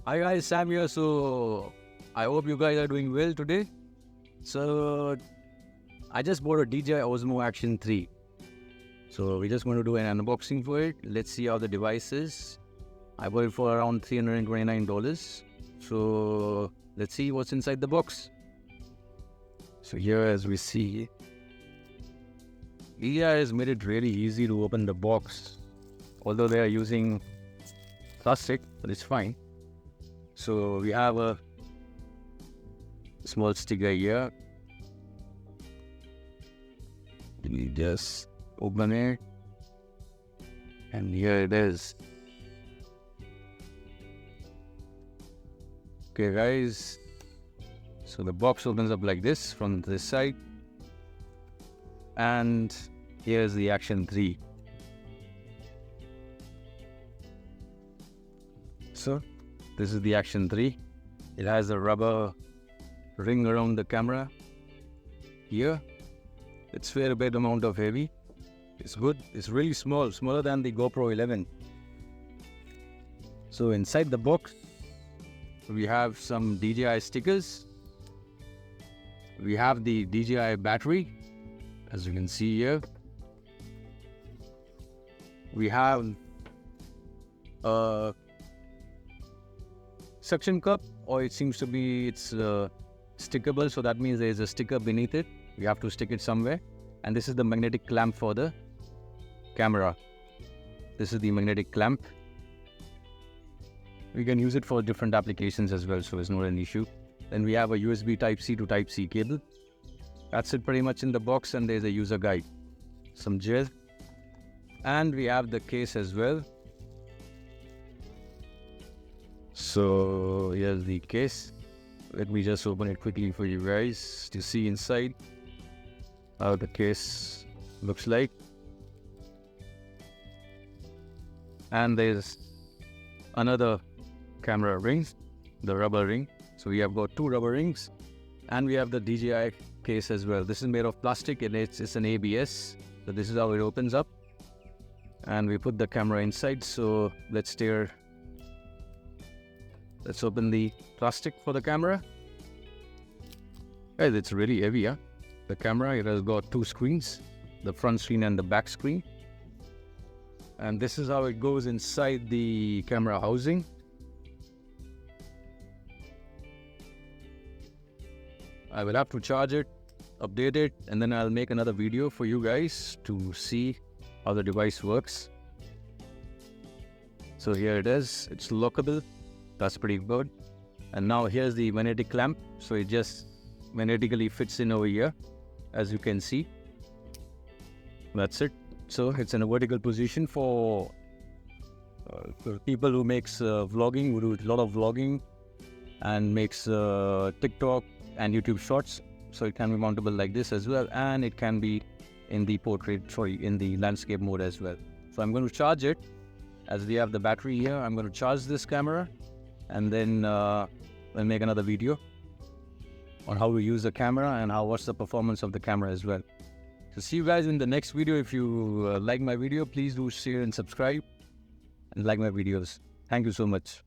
Hi guys, Sam here. So I hope you guys are doing well today. So I just bought a DJI Osmo Action 3. So we're just going to do an unboxing for it. Let's see how the device is. I bought it for around $329. So let's see what's inside the box. So here, as we see, DJI has made it really easy to open the box. Although they are using plastic, but it's fine. So we have a small sticker here. We just open it, and here it is. Okay guys, so the box opens up like this from this side, and here's the Action 3. So this is the Action 3. It has a rubber ring around the camera here. It's fair bit amount of heavy. It's good. It's really small, smaller than the GoPro 11. So inside the box, we have some DJI stickers. We have the DJI battery, as you can see here. We have a suction cup, or it seems to be it's stickable, so that means there is a sticker beneath it. We have to stick it somewhere. And this is the magnetic clamp for the camera. This is the magnetic clamp. We can use it for different applications as well, so it's not an issue. Then we have a USB Type-C to Type-C cable. That's it pretty much in the box, and there's a user guide, some gel, and we have the case as well. So here's the case. Let me just open it quickly for you guys to see inside how the case looks like. And there's another camera ring, the rubber ring. So we have got two rubber rings, and we have the DJI case as well. This is made of plastic, and it's an ABS. So this is how it opens up, and we put the camera inside. So let's open the plastic for the camera. Guys, it's really heavy, huh? The camera, it has got two screens, the front screen and the back screen. And this is how it goes inside the camera housing. I will have to charge it, update it, and then I'll make another video for you guys to see how the device works. So here it is, it's lockable. That's pretty good. And now here's the magnetic clamp. So it just magnetically fits in over here, as you can see. That's it. So it's in a vertical position for people who makes vlogging, who do a lot of vlogging and makes TikTok and YouTube shorts. So it can be mountable like this as well, and it can be in the in the landscape mode as well. So I'm going to charge it, as we have the battery here. I'm going to charge this camera, and then I'll make another video on how to use the camera and what's the performance of the camera as well. So see you guys in the next video. If you like my video, please do share and subscribe and like my videos. Thank you so much.